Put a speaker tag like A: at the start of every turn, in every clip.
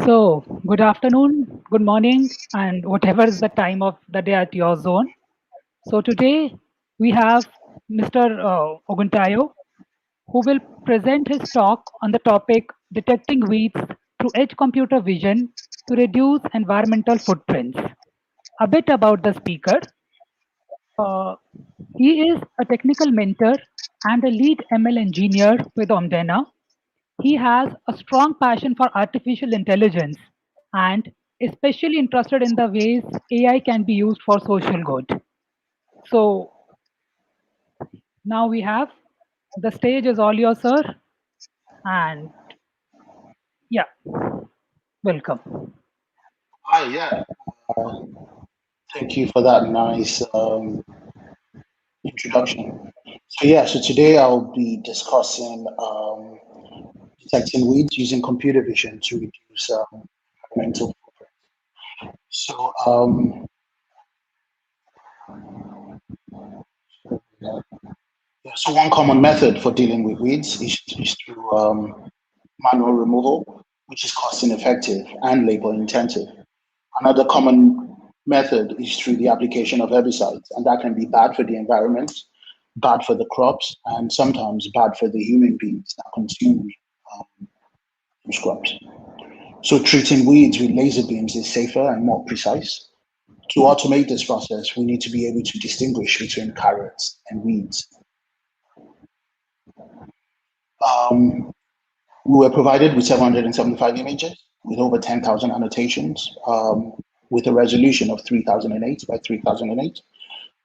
A: So, good afternoon, good morning, and whatever is the time of the day at your zone. So, today we have Mr. Oguntayo, who will present his talk on the topic Detecting Weeds through Edge Computer Vision to Reduce Environmental Footprints. A bit about the speaker. Uh, he is a technical mentor and a lead ML engineer with Omdena. He has a strong passion for artificial intelligence and especially interested in the ways AI can be used for social good. So now we have the stage is all yours, sir. And yeah, welcome.
B: Hi, yeah. Uh, Thank you for that nice introduction. So today I'll be discussing detecting weeds using computer vision to reduce environmental footprint. So, yeah. So one common method for dealing with weeds is through manual removal, which is cost ineffective and labor intensive. Another common method is through the application of herbicides, and that can be bad for the environment, bad for the crops, and sometimes bad for the human beings that consume those crops. So treating weeds with laser beams is safer and more precise. To automate this process, we need to be able to distinguish between carrots and weeds. Um, we were provided with 775 images with over 10,000 annotations with a resolution of 3008 by 3008.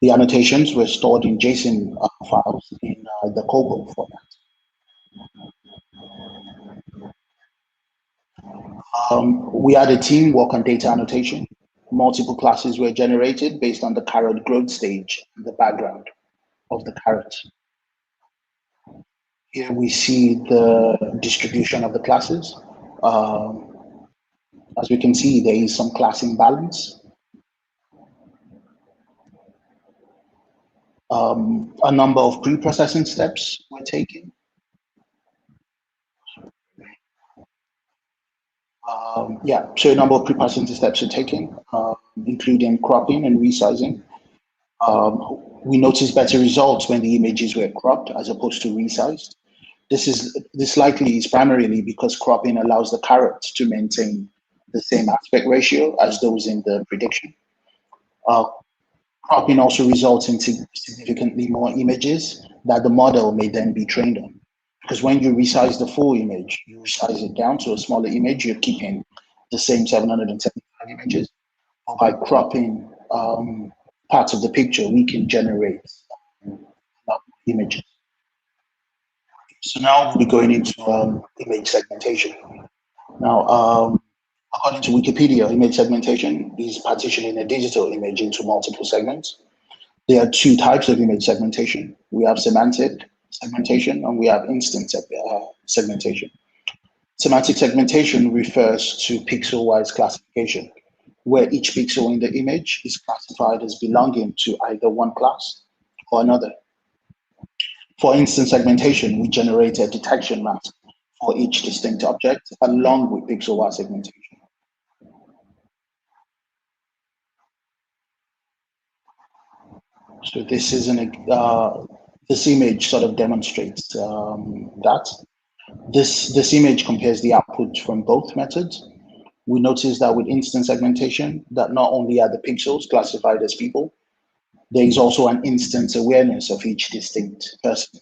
B: The annotations were stored in JSON files in the COBOL format. We had a team work on data annotation. Multiple classes were generated based on the carrot growth stage and the background of the carrot. Here we see the distribution of the classes. As we can see, there is some class imbalance. A number of pre-processing steps were taken. So a number of pre-processing steps were taken, including cropping and resizing. We noticed better results when the images were cropped as opposed to resized. This likely is primarily because cropping allows the carrots to maintain the same aspect ratio as those in the prediction. Cropping also results in significantly more images that the model may then be trained on. Because when you resize the full image, you resize it down to a smaller image, you're keeping the same 775 images. But by cropping parts of the picture, we can generate images. So now we'll be going into image segmentation. Now, according to Wikipedia, image segmentation is partitioning a digital image into multiple segments. There are two types of image segmentation. We have semantic segmentation and we have instant segmentation. Semantic segmentation refers to pixel-wise classification, where each pixel in the image is classified as belonging to either one class or another. For instant segmentation, we generate a detection mask for each distinct object along with pixel-wise segmentation. So this is this image sort of demonstrates that. This image compares the output from both methods. We notice that with instant segmentation, that not only are the pixels classified as people, there is also an instant awareness of each distinct person.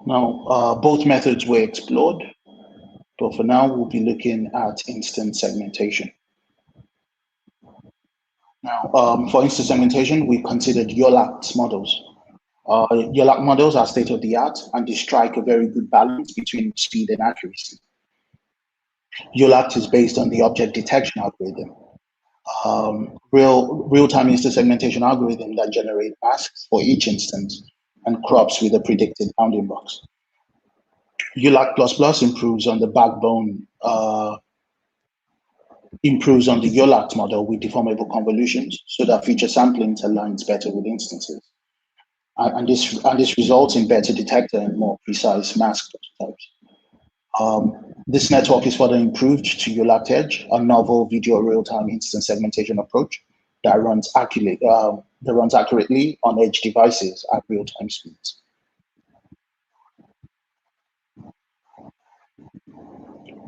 B: Now, both methods were explored, but for now, we'll be looking at instant segmentation. Now, for instant segmentation, we considered YOLACT models. YOLACT models are state-of-the-art, and they strike a very good balance between speed and accuracy. YOLACT is based on the object detection algorithm, real-time instant segmentation algorithm that generate masks for each instance and crops with a predicted bounding box. YOLACT++ improves on the backbone, improves on the YOLACT model with deformable convolutions so that feature sampling aligns better with instances. and this results in better detector and more precise mask prototypes. This network is further improved to ULACT Edge, a novel video real-time instant segmentation approach that runs accurately on edge devices at real-time speeds.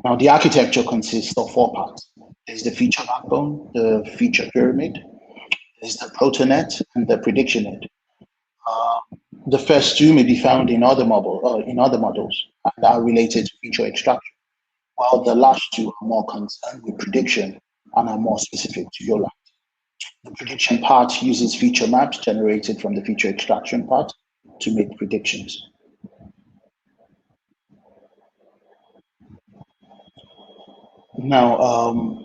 B: Now, the architecture consists of 4 parts. There's the feature backbone, the feature pyramid, there's the protonet, and the prediction net. The first 2 may be found in other models and are related to feature extraction, while the last 2 are more concerned with prediction and are more specific to ULACT. The prediction part uses feature maps generated from the feature extraction part to make predictions. Now,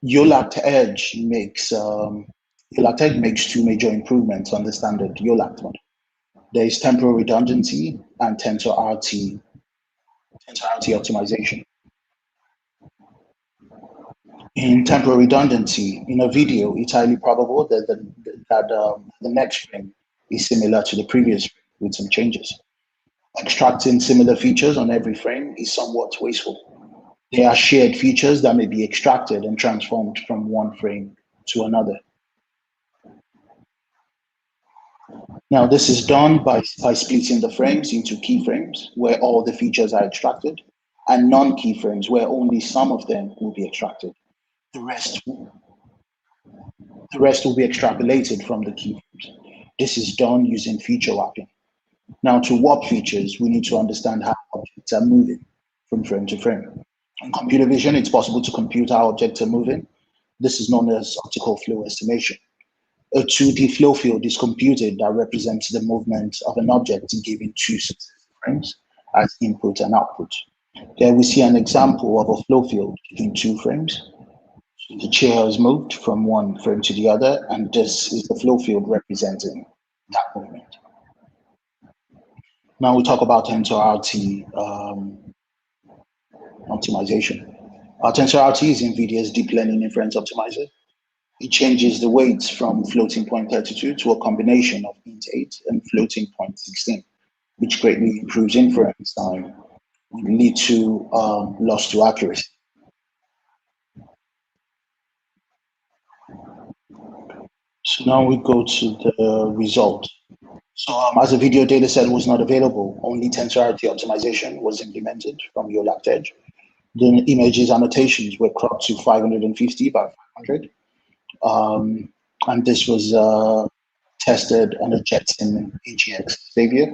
B: ULACT Edge makes 2 major improvements on the standard ULACT model. There is temporal redundancy and tensor-RT optimization. In temporal redundancy, in a video, it's highly probable that the next frame is similar to the previous frame with some changes. Extracting similar features on every frame is somewhat wasteful. There are shared features that may be extracted and transformed from one frame to another. Now, this is done by splitting the frames into keyframes where all the features are extracted, and non-keyframes where only some of them will be extracted. The rest will be extrapolated from the keyframes. This is done using feature warping. Now, to warp features, we need to understand how objects are moving from frame to frame. In computer vision, it's possible to compute how objects are moving. This is known as optical flow estimation. A 2D flow field is computed that represents the movement of an object given 2 successive frames as input and output. Here we see an example of a flow field in 2 frames. So the chair is moved from one frame to the other, and this is the flow field representing that movement. Now we talk about tensor-RT optimization. Tensor-RT is NVIDIA's deep learning inference optimizer. It changes the weights from floating point 32 to a combination of int 8 and floating point 16, which greatly improves inference time, will lead to loss to accuracy. So now we go to the result. So as a video data set was not available, only tensor-RT optimization was implemented from ULACT Edge. The images annotations were cropped to 550 by 500. And this was tested on a Jetson AGX Xavier.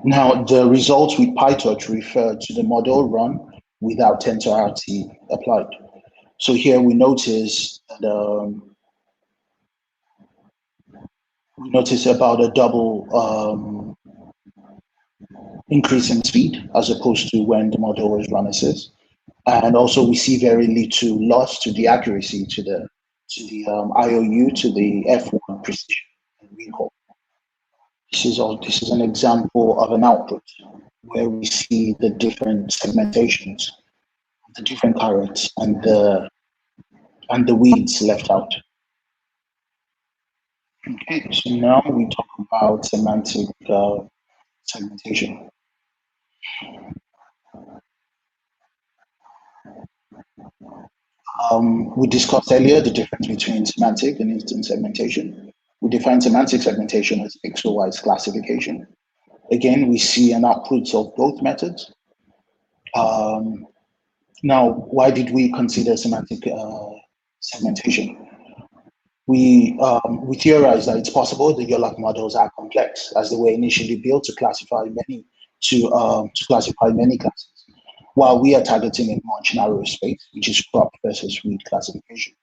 B: Now, the results with PyTorch refer to the model run without tensor-RT applied. So here we notice that, we notice about a double increase in speed as opposed to when the model was run as is. And also we see very little loss to the accuracy to the IOU to the F1 precision and recall. This is an example of an output where we see the different segmentations, the different carrots and the weeds left out. Okay, so now we talk about semantic segmentation. We discussed earlier the difference between semantic and instant segmentation. We define semantic segmentation as pixel-wise classification. Again, we see an output of both methods. Now, why did we consider semantic segmentation? We theorized that it's possible the ULACT models are complex as they were initially built to classify many classes, while we are targeting a much narrower space, which is crop versus weed classification.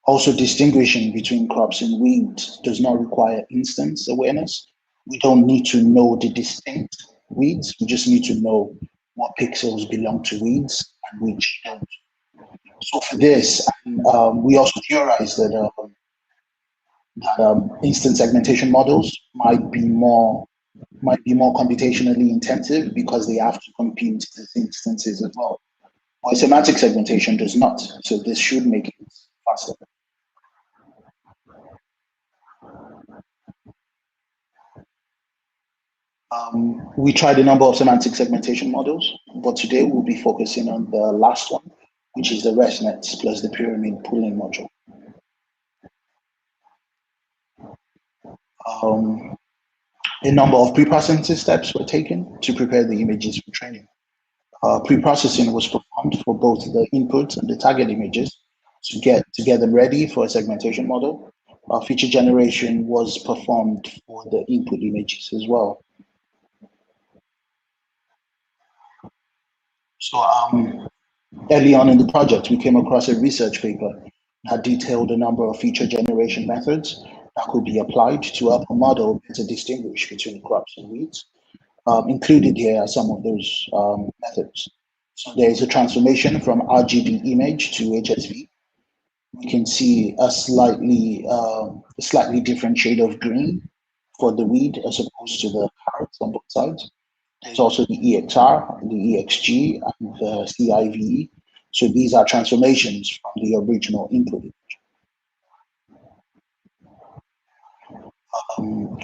B: Also, distinguishing between crops and weeds does not require instance awareness. We don't need to know the distinct weeds. We just need to know what pixels belong to weeds and which don't. So for this, we also theorized that instant segmentation models might be more computationally intensive because they have to compute these instances as well. While semantic segmentation does not, so this should make it faster. We tried a number of semantic segmentation models, but today we'll be focusing on the last one, which is the ResNet plus the pyramid pooling module. A number of pre-processing steps were taken to prepare the images for training. Pre-processing was performed for both the input and the target images to get them ready for a segmentation model. Feature generation was performed for the input images as well. So early on in the project, we came across a research paper that detailed a number of feature generation methods that could be applied to help a model better distinguish between crops and weeds. Included here are some of those methods. So there is a transformation from RGB image to HSV. We can see a slightly different shade of green for the weed as opposed to the carrots on both sides. There's also the EXR, the EXG, and the CIVE. So these are transformations from the original input.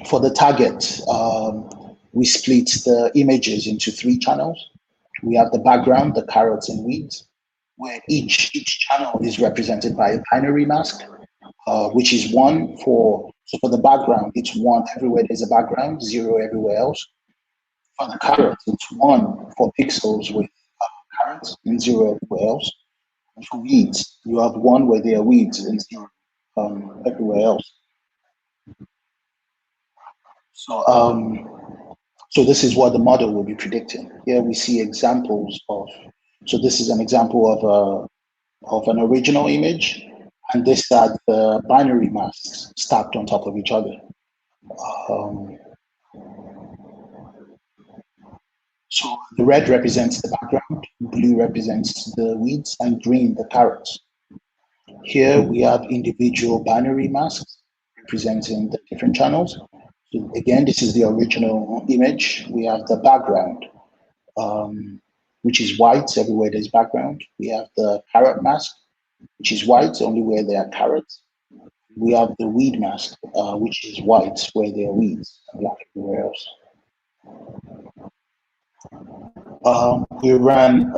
B: For the target, we split the images into 3 channels. We have the background, the carrots and weeds, where each channel is represented by a binary mask, which is 1 for, so for the background, it's 1 everywhere there's a background, 0 everywhere else. For the carrots, it's 1 for pixels with carrots and 0 everywhere else. And for weeds, you have 1 where there are weeds and 0 everywhere else. So this is what the model will be predicting. Here we see examples of, so this is an example of an original image, and this are the binary masks stacked on top of each other. So the red represents the background, blue represents the weeds, and green the carrots. Here we have individual binary masks representing the different channels. So again, this is the original image. We have the background, which is white everywhere there's background. We have the carrot mask, which is white only where there are carrots. We have the weed mask, which is white where there are weeds, and black everywhere else. We ran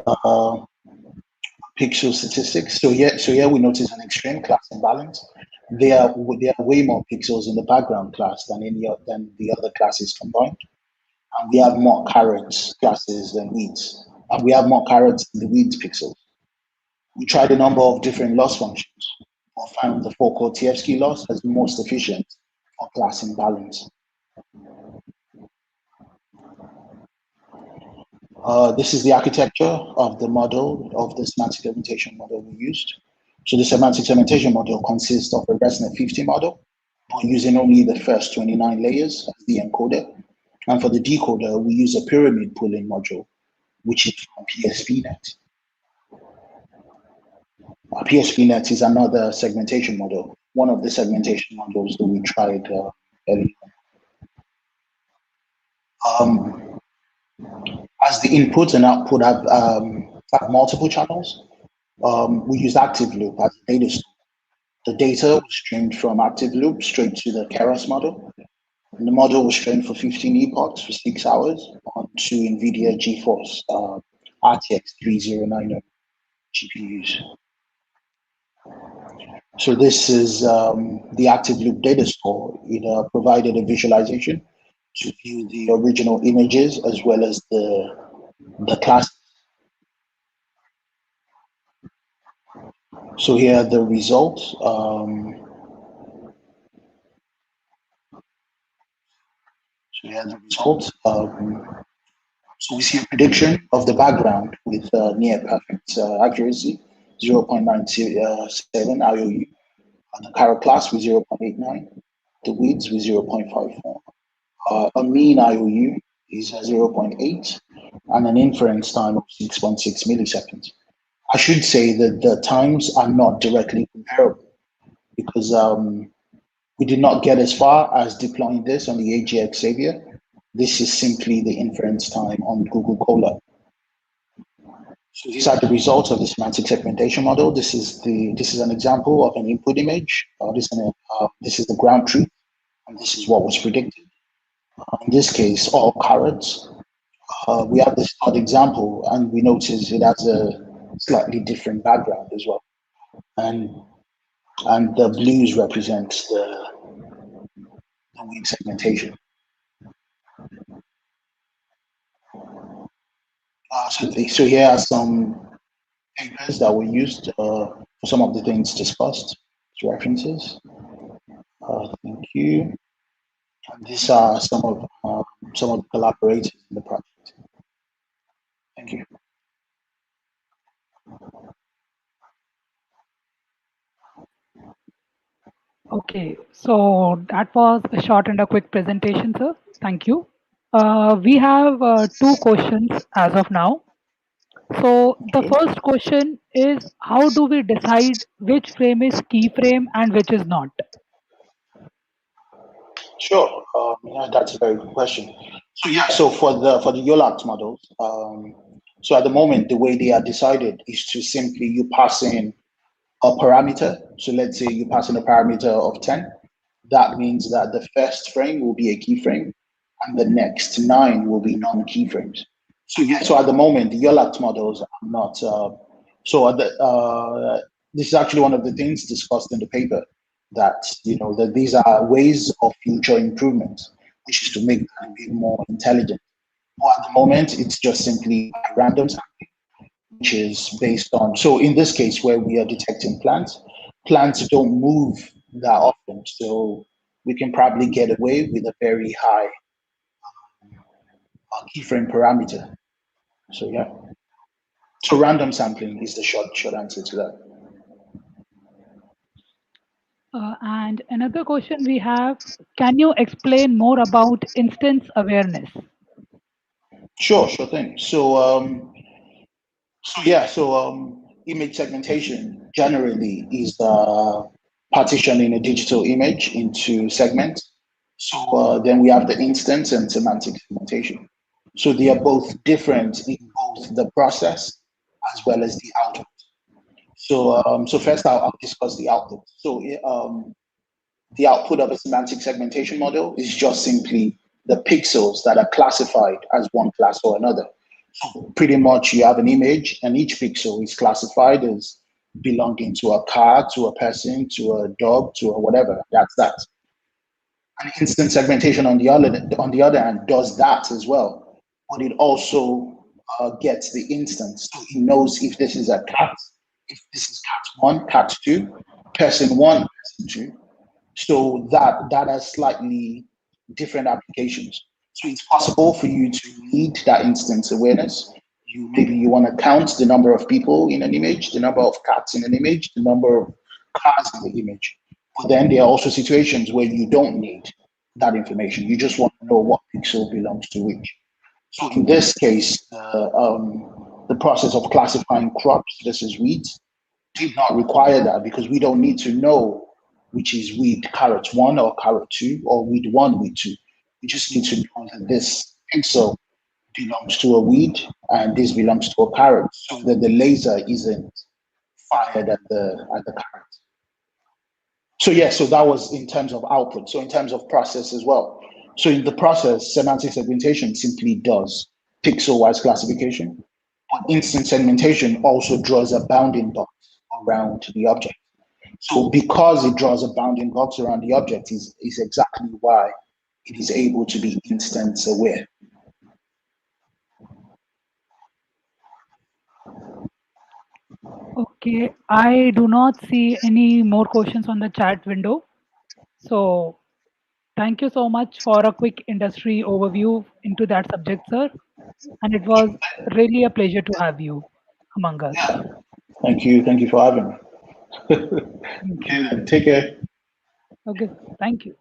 B: pixel statistics. So here we notice an extreme class imbalance. There are way more pixels in the background class than the other classes combined. And we have more carrots classes than weeds. And we have more carrots in the weeds pixels. We tried a number of different loss functions, or found the Fokker-Tievsky loss as most efficient for class imbalance. This is the architecture of the model, of the semantic segmentation model we used. So the semantic segmentation model consists of a ResNet 50 model, using only the first 29 layers as the encoder. And for the decoder, we use a pyramid pooling module, which is from PSVNet. PSVNet is another segmentation model, one of the segmentation models that we tried earlier. As the input and output have multiple channels, we use active loop as a data store. The data was streamed from active loop straight to the Keras model. And the model was trained for 15 epochs for 6 hours onto NVIDIA GeForce RTX 3090 GPUs. So this is the active loop data store. It provided a visualization to view the original images as well as the classes. So here are the results. So here are the results. So we see a prediction of the background with near perfect accuracy, 0.97 IOU. The carrot class with 0.89, the weeds with 0.54. A mean IOU is 0.8, and an inference time of 6.6 milliseconds. I should say that the times are not directly comparable because we did not get as far as deploying this on the AGX Xavier. This is simply the inference time on Google Colab. So these are the results of the semantic segmentation model. This is an example of an input image. This is the ground truth, and this is what was predicted. In this case, all carrots. We have this third example, and we notice it has a slightly different background as well. And the blues represents the weak segmentation. So here are some papers that were used for some of the things discussed as references. Thank you. And these are some of the collaborators in the project. Thank you.
A: Okay, so that was a short and a quick presentation, sir. Thank you. We have two questions as of now. So the
B: Okay.
A: first question is, how do we decide which frame is keyframe and which is not?
B: Sure. Yeah, that's a very good question. So yeah, so for the YOLAT models, so at the moment the way they are decided is to simply you pass in a parameter. So let's say you pass in a parameter of 10. That means that the first frame will be a keyframe, and the next 9 will be non-keyframes. So yeah, so at the moment the YOLAT models are not. So at this is actually one of the things discussed in the paper, that that these are ways of future improvement, which is to make them a bit more intelligent. But at the moment, it's just simply random sampling, which is based on. So in this case, where we are detecting plants don't move that often, so we can probably get away with a very high keyframe parameter. So yeah, so random sampling is the short answer to that.
A: And another question we have, can you explain more about instance awareness?
B: Sure thing. So image segmentation generally is partitioning a digital image into segments. So then we have the instance and semantic segmentation. So they are both different in both the process as well as the output. So first I'll discuss the output. So the output of a semantic segmentation model is just simply the pixels that are classified as one class or another. So pretty much you have an image, and each pixel is classified as belonging to a car, to a person, to a dog, to a whatever. That's that. And instant segmentation on the other hand does that as well, but it also gets the instance. So it knows if this is a cat, if this is cat one, cat two, person one, person two. So that has slightly different applications. So it's possible for you to need that instance awareness. Maybe you want to count the number of people in an image, the number of cats in an image, the number of cars in the image. But then there are also situations where you don't need that information. You just want to know what pixel belongs to which. So in this case, the process of classifying crops versus weeds did not require that, because we don't need to know which is weed carrot one or carrot two or weed one, weed two. We just need to know that this pixel belongs to a weed and this belongs to a carrot, so that the laser isn't fired at the carrot. So yeah, so that was in terms of output. So in terms of process as well. So in the process, semantic segmentation simply does pixel-wise classification. But instant segmentation also draws a bounding box around the object. So because it draws a bounding box around the object is exactly why it is able to be instance aware.
A: Okay, I do not see any more questions on the chat window. So thank you so much for a quick industry overview into that subject, sir. And it was really a pleasure to have you among us.
B: Yeah. Thank you for having me.
A: Thank you.
B: Okay, take care.
A: Okay, thank you.